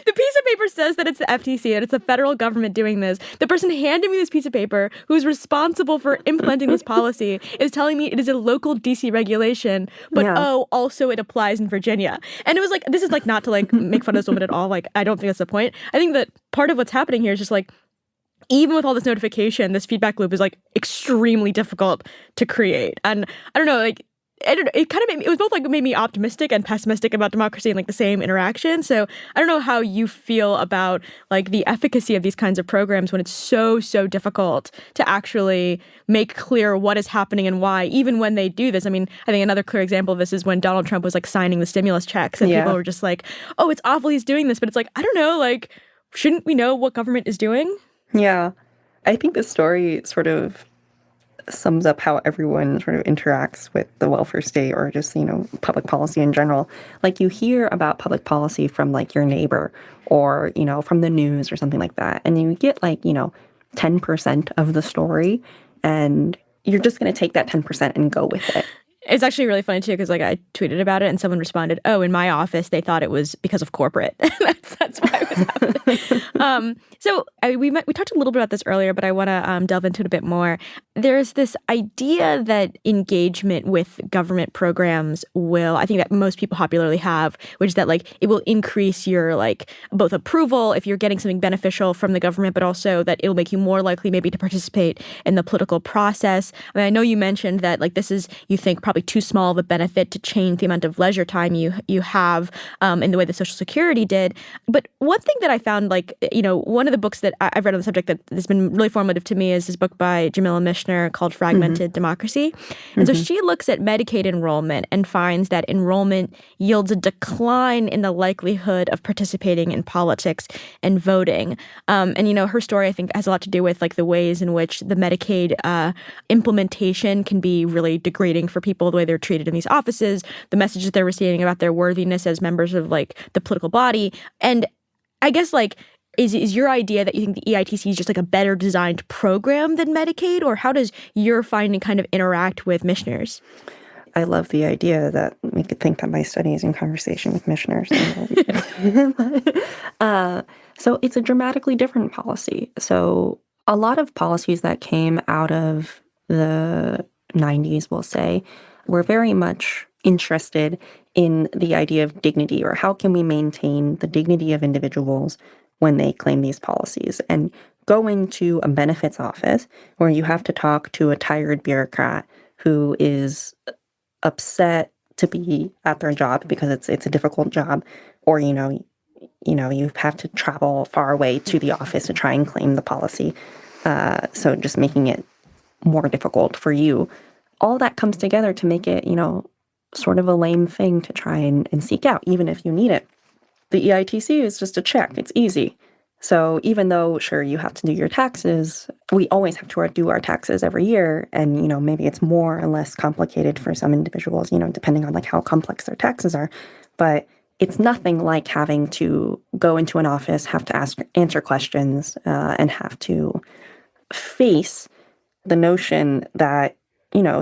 [SPEAKER 3] the piece of paper says that it's the FTC, that it's the federal government doing this. The person handing me this piece of paper who's responsible for implementing this policy is telling me it is a local DC regulation, but also it applies in Virginia. And it was like, this is like not to like make fun of this woman at all. Like, I don't think that's the point. I think that part of what's happening here is just like, even with all this notification, this feedback loop is like extremely difficult to create. And I don't know, like, it kind of made me, it was both like made me optimistic and pessimistic about democracy in like the same interaction. So I don't know how you feel about like the efficacy of these kinds of programs when it's so difficult to actually make clear what is happening and why, even when they do this. I mean, I think another clear example of this is when Donald Trump was like signing the stimulus checks and people were just like, oh, it's awful he's doing this. But it's like, I don't know, like, shouldn't we know what government is doing?
[SPEAKER 4] Yeah. I think this story sort of sums up how everyone sort of interacts with the welfare state or just, public policy in general. Like you hear about public policy from like your neighbor or, from the news or something like that. And you get like, 10% of the story and you're just going to take that 10% and go with it.
[SPEAKER 3] It's actually really funny, too, because like I tweeted about it and someone responded, oh, in my office, they thought it was because of corporate. that's why it was happening. We talked a little bit about this earlier, but I want to delve into it a bit more. There's this idea that engagement with government programs will, I think that most people popularly have, which is that like it will increase your like both approval if you're getting something beneficial from the government, but also that it will make you more likely maybe to participate in the political process. I mean, I know you mentioned that like this is, you think, probably too small of a benefit to change the amount of leisure time you have in the way that Social Security did. But one thing that I found, like, one of the books that I've read on the subject that has been really formative to me is this book by Jamila Mishner called Fragmented Democracy. And so she looks at Medicaid enrollment and finds that enrollment yields a decline in the likelihood of participating in politics and voting. And her story, I think, has a lot to do with like the ways in which the Medicaid implementation can be really degrading for people, the way they're treated in these offices, the messages they're receiving about their worthiness as members of like the political body. And I guess like, is your idea that you think the EITC is just like a better designed program than Medicaid, or how does your finding kind of interact with Mishner's?
[SPEAKER 4] I love the idea that we could think that my study is in conversation with Mishner's. So it's a dramatically different policy. So a lot of policies that came out of the 90s, we'll say, were very much interested in the idea of dignity, or how can we maintain the dignity of individuals when they claim these policies. And going to a benefits office where you have to talk to a tired bureaucrat who is upset to be at their job because it's a difficult job, or you have to travel far away to the office to try and claim the policy. So just making it more difficult for you. All that comes together to make it, sort of a lame thing to try and seek out, even if you need it. The EITC is just a check. It's easy. So even though, sure, you have to do your taxes, we always have to do our taxes every year. And, maybe it's more or less complicated for some individuals, depending on like how complex their taxes are. But it's nothing like having to go into an office, have to answer questions, and have to face the notion that,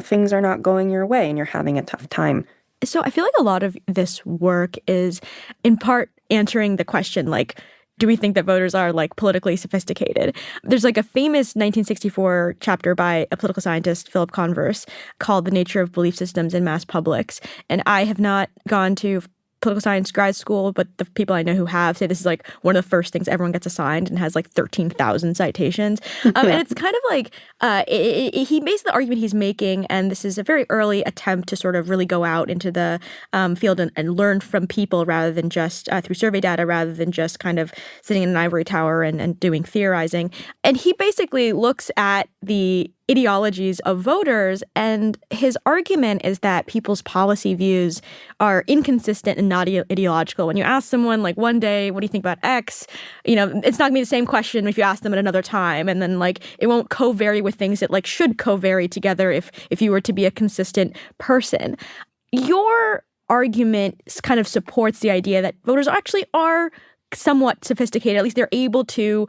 [SPEAKER 4] things are not going your way and you're having a tough time.
[SPEAKER 3] So I feel like a lot of this work is in part answering the question, like, do we think that voters are like politically sophisticated? There's like a famous 1964 chapter by a political scientist, Philip Converse, called The Nature of Belief Systems in Mass Publics. And I have not gone to political science grad school, but the people I know who have say this is like one of the first things everyone gets assigned and has like 13,000 citations. And it's kind of like, he based the argument he's making, and this is a very early attempt to sort of really go out into the field and learn from people rather than just through survey data, rather than just kind of sitting in an ivory tower and doing theorizing. And he basically looks at the ideologies of voters, and his argument is that people's policy views are inconsistent and not ideological. When you ask someone like one day, what do you think about X? It's not gonna be the same question if you ask them at another time, and then like it won't co-vary with things that like should co-vary together if you were to be a consistent person. Your argument kind of supports the idea that voters actually are somewhat sophisticated. At least they're able to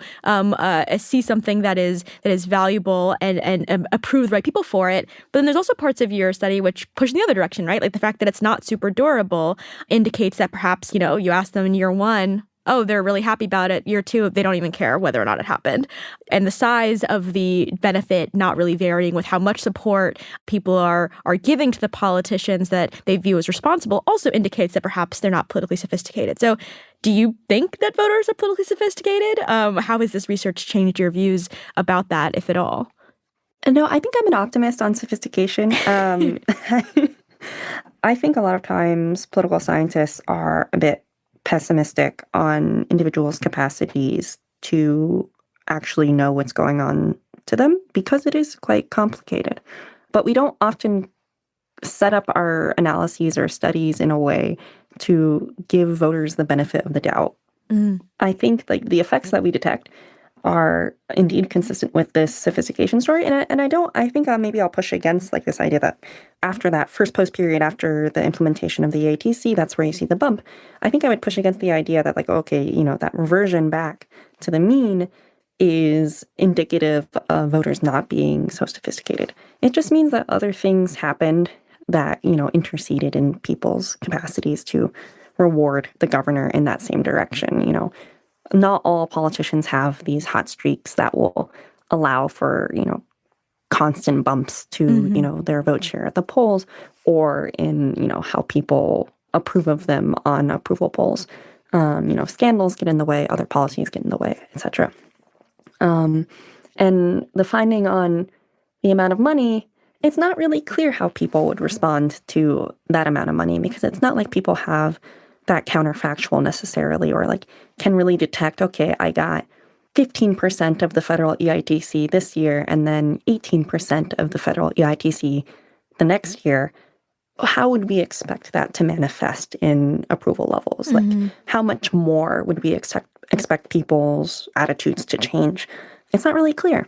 [SPEAKER 3] see something that is valuable and approve the right people for it. But then there's also parts of your study which push in the other direction, right? Like the fact that it's not super durable indicates that perhaps, you ask them in year one, oh, they're really happy about it. Year 2, they don't even care whether or not it happened. And the size of the benefit not really varying with how much support people are giving to the politicians that they view as responsible also indicates that perhaps they're not politically sophisticated. So do you think that voters are politically sophisticated? How has this research changed your views about that, if at all?
[SPEAKER 4] No, I think I'm an optimist on sophistication. I think a lot of times political scientists are a bit pessimistic on individuals' capacities to actually know what's going on to them because it is quite complicated. But we don't often set up our analyses or studies in a way to give voters the benefit of the doubt. I think like the effects that we detect are indeed consistent with this sophistication story. And I think maybe I'll push against like this idea that after that first post period, after the implementation of the ATC, that's where you see the bump. I think I would push against the idea that like, okay, you know, that reversion back to the mean is indicative of voters not being so sophisticated. It just means that other things happened that, you know, interceded in people's capacities to reward the governor in that same direction, you know. Not all politicians have these hot streaks that will allow for, you know, constant bumps to, you know, their vote share at the polls or in, you know, how people approve of them on approval polls. You know, scandals get in the way, other policies get in the way, etc. And the finding on the amount of money, it's not really clear how people would respond to that amount of money because it's not like people have that counterfactual necessarily or like can really detect, okay, I got 15% of the federal EITC this year and then 18% of the federal EITC the next year. How would we expect that to manifest in approval levels? Like how much more would we expect people's attitudes to change? It's not really clear.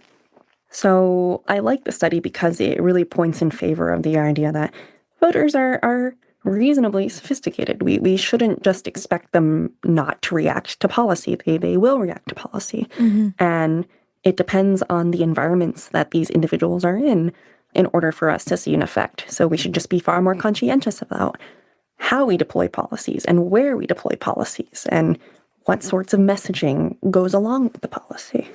[SPEAKER 4] So I like the study because it really points in favor of the idea that voters are reasonably sophisticated. We shouldn't just expect them not to react to policy. They will react to policy. And it depends on the environments that these individuals are in order for us to see an effect. So we should just be far more conscientious about how we deploy policies and where we deploy policies and what sorts of messaging goes along with the policy.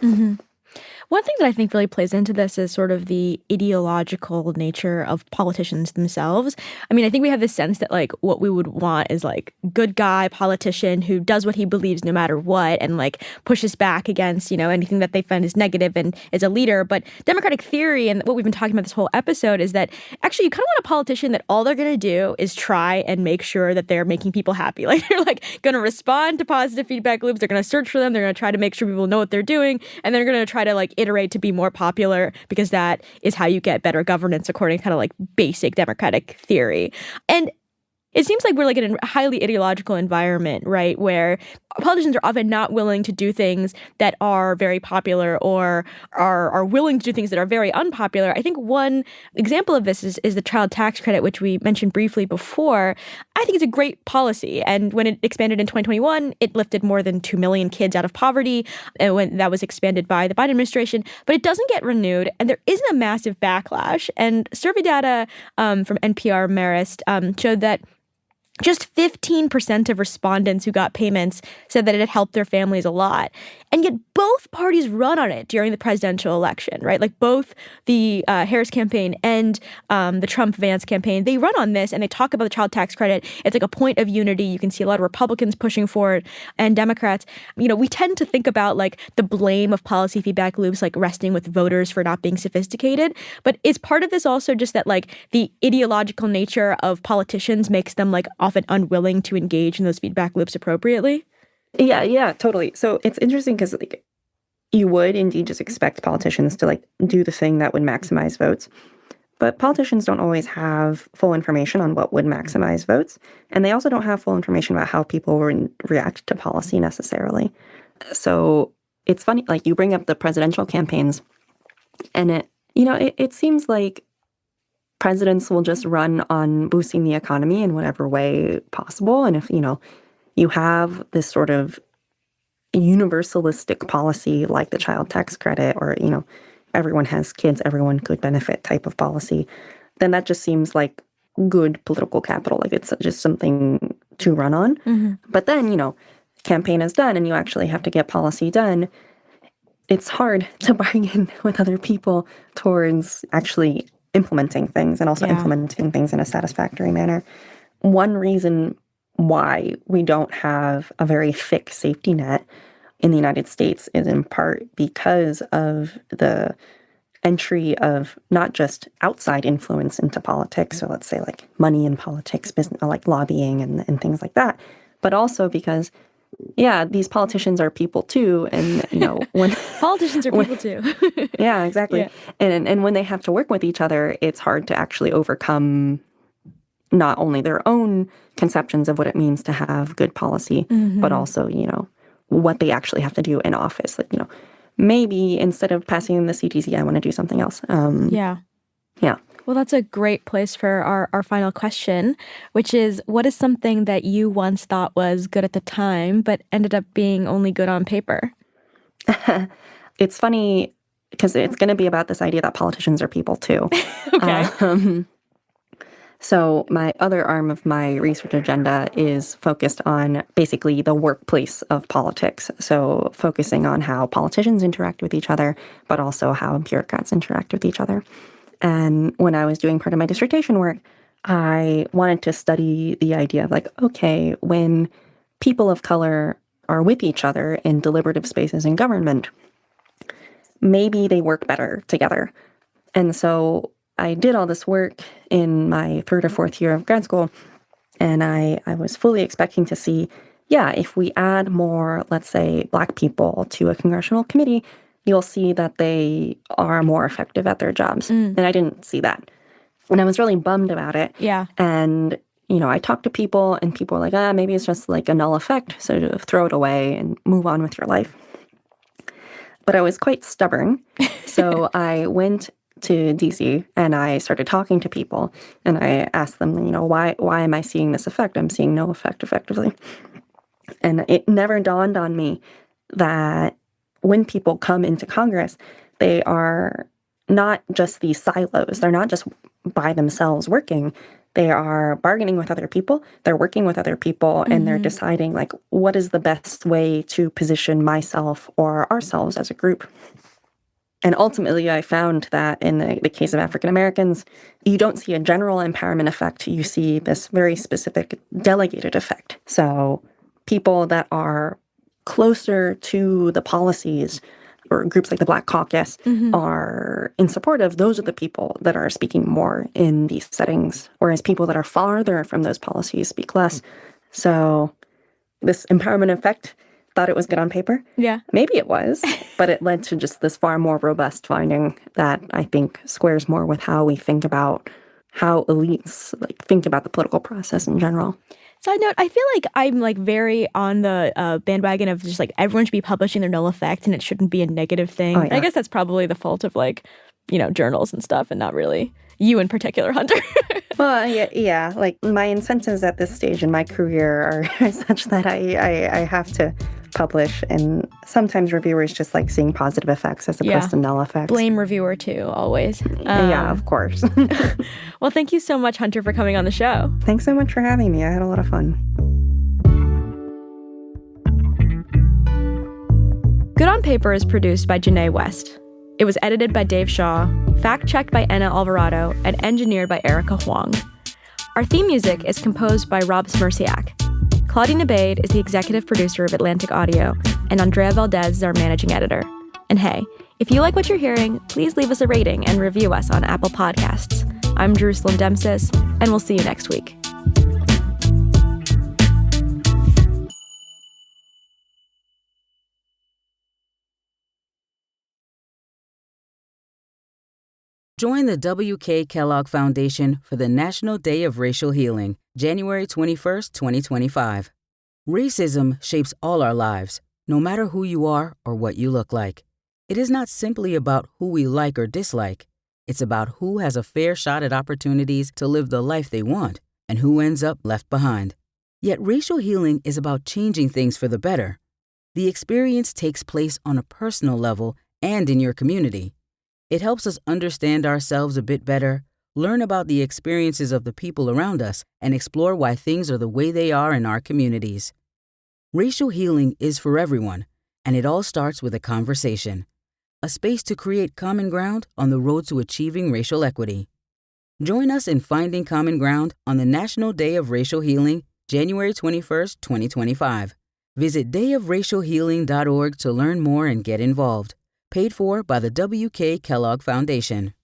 [SPEAKER 3] One thing that I think really plays into this is sort of the ideological nature of politicians themselves. I mean, I think we have this sense that like what we would want is like good guy politician who does what he believes no matter what and like pushes back against, you know, anything that they find is negative and is a leader. But democratic theory and what we've been talking about this whole episode is that actually you kind of want a politician that all they're going to do is try and make sure that they're making people happy. Like they're like going to respond to positive feedback loops. They're going to search for them. They're going to try to make sure people know what they're doing. And they're going to try to like iterate to be more popular because that is how you get better governance according to kind of like basic democratic theory. And it seems like we're like in a highly ideological environment, right, where politicians are often not willing to do things that are very popular or are willing to do things that are very unpopular. I think one example of this is the child tax credit, which we mentioned briefly before. I think it's a great policy. And when it expanded in 2021, it lifted more than 2 million kids out of poverty when that was expanded by the Biden administration. But it doesn't get renewed, and there isn't a massive backlash. And survey data from NPR Marist showed that just 15% of respondents who got payments said that it had helped their families a lot. And yet both parties run on it during the presidential election, right? Like both the Harris campaign and the Trump-Vance campaign, they run on this and they talk about the child tax credit. It's like a point of unity. You can see a lot of Republicans pushing for it and Democrats. You know, we tend to think about like the blame of policy feedback loops like resting with voters for not being sophisticated. But is part of this also just that like the ideological nature of politicians makes them like often unwilling to engage in those feedback loops appropriately?
[SPEAKER 4] Yeah, totally. So it's interesting because like you would indeed just expect politicians to like do the thing that would maximize votes. But politicians don't always have full information on what would maximize votes. And they also don't have full information about how people react to policy necessarily. So it's funny, like you bring up the presidential campaigns and it seems like presidents will just run on boosting the economy in whatever way possible. And if, you have this sort of universalistic policy like the child tax credit or, everyone has kids, everyone could benefit type of policy, then that just seems like good political capital. Like it's just something to run on. Mm-hmm. But then, campaign is done and you actually have to get policy done, it's hard to bargain with other people towards actually implementing things and also implementing things in a satisfactory manner. One reason why we don't have a very thick safety net in the United States is in part because of the entry of not just outside influence into politics, so let's say like money in politics, business, like lobbying and things like that, but also because these politicians are people too, and when
[SPEAKER 3] politicians are people too.
[SPEAKER 4] Yeah, exactly. Yeah. And when they have to work with each other, it's hard to actually overcome not only their own conceptions of what it means to have good policy, but also, what they actually have to do in office. Like, maybe instead of passing the CTC, I want to do something else. Yeah.
[SPEAKER 3] Well, that's a great place for our final question, which is, what is something that you once thought was good at the time, but ended up being only good on paper?
[SPEAKER 4] It's funny because it's going to be about this idea that politicians are people too.
[SPEAKER 3] Okay.
[SPEAKER 4] So my other arm of my research agenda is focused on basically the workplace of politics. So focusing on how politicians interact with each other, but also how bureaucrats interact with each other. And when I was doing part of my dissertation work, I wanted to study the idea of like, okay, when people of color are with each other in deliberative spaces in government, maybe they work better together. And so I did all this work in my third or fourth year of grad school, and I was fully expecting to see, if we add more, let's say, Black people to a congressional committee, you'll see that they are more effective at their jobs. And I didn't see that. And I was really bummed about it.
[SPEAKER 3] Yeah.
[SPEAKER 4] And, I talked to people, and people were like, maybe it's just like a null effect, so throw it away and move on with your life. But I was quite stubborn. So I went to DC and I started talking to people, and I asked them, why am I seeing this effect? I'm seeing no effect effectively. And it never dawned on me that when people come into Congress, they are not just these silos. They're not just by themselves working. They are bargaining with other people. They're working with other people, and they're deciding, like, what is the best way to position myself or ourselves as a group. And ultimately, I found that in the case of African Americans, you don't see a general empowerment effect. You see this very specific delegated effect. So people that are closer to the policies, or groups like the Black Caucus, are in support of, those are the people that are speaking more in these settings, whereas people that are farther from those policies speak less. So this empowerment effect, thought it was good on paper.
[SPEAKER 3] Yeah.
[SPEAKER 4] Maybe it was, but it led to just this far more robust finding that I think squares more with how we think about how elites think about the political process in general.
[SPEAKER 3] Side note, I feel like I'm very on the bandwagon of just everyone should be publishing their null effect and it shouldn't be a negative thing.
[SPEAKER 4] Oh, yeah.
[SPEAKER 3] I guess that's probably the fault of journals and stuff, and not really you in particular, Hunter.
[SPEAKER 4] Well, yeah. My incentives at this stage in my career are such that I have to publish, and sometimes reviewers just like seeing positive effects as opposed to null effects.
[SPEAKER 3] Blame reviewer too, always.
[SPEAKER 4] Yeah, of course.
[SPEAKER 3] Well, thank you so much, Hunter, for coming on the show.
[SPEAKER 4] Thanks so much for having me. I had a lot of fun.
[SPEAKER 3] Good on Paper is produced by Janae West. It was edited by Dave Shaw, fact-checked by Anna Alvarado, and engineered by Erica Huang. Our theme music is composed by Rob Smirsiak. Claudine Abade is the executive producer of Atlantic Audio, and Andrea Valdez is our managing editor. And hey, if you like what you're hearing, please leave us a rating and review us on Apple Podcasts. I'm Jerusalem Demsis, and we'll see you next week.
[SPEAKER 6] Join the W.K. Kellogg Foundation for the National Day of Racial Healing, January 21st, 2025. Racism shapes all our lives, no matter who you are or what you look like. It is not simply about who we like or dislike. It's about who has a fair shot at opportunities to live the life they want and who ends up left behind. Yet racial healing is about changing things for the better. The experience takes place on a personal level and in your community. It helps us understand ourselves a bit better, learn about the experiences of the people around us, and explore why things are the way they are in our communities. Racial healing is for everyone, and it all starts with a conversation, a space to create common ground on the road to achieving racial equity. Join us in finding common ground on the National Day of Racial Healing, January 21st, 2025. Visit dayofracialhealing.org to learn more and get involved. Paid for by the W.K. Kellogg Foundation.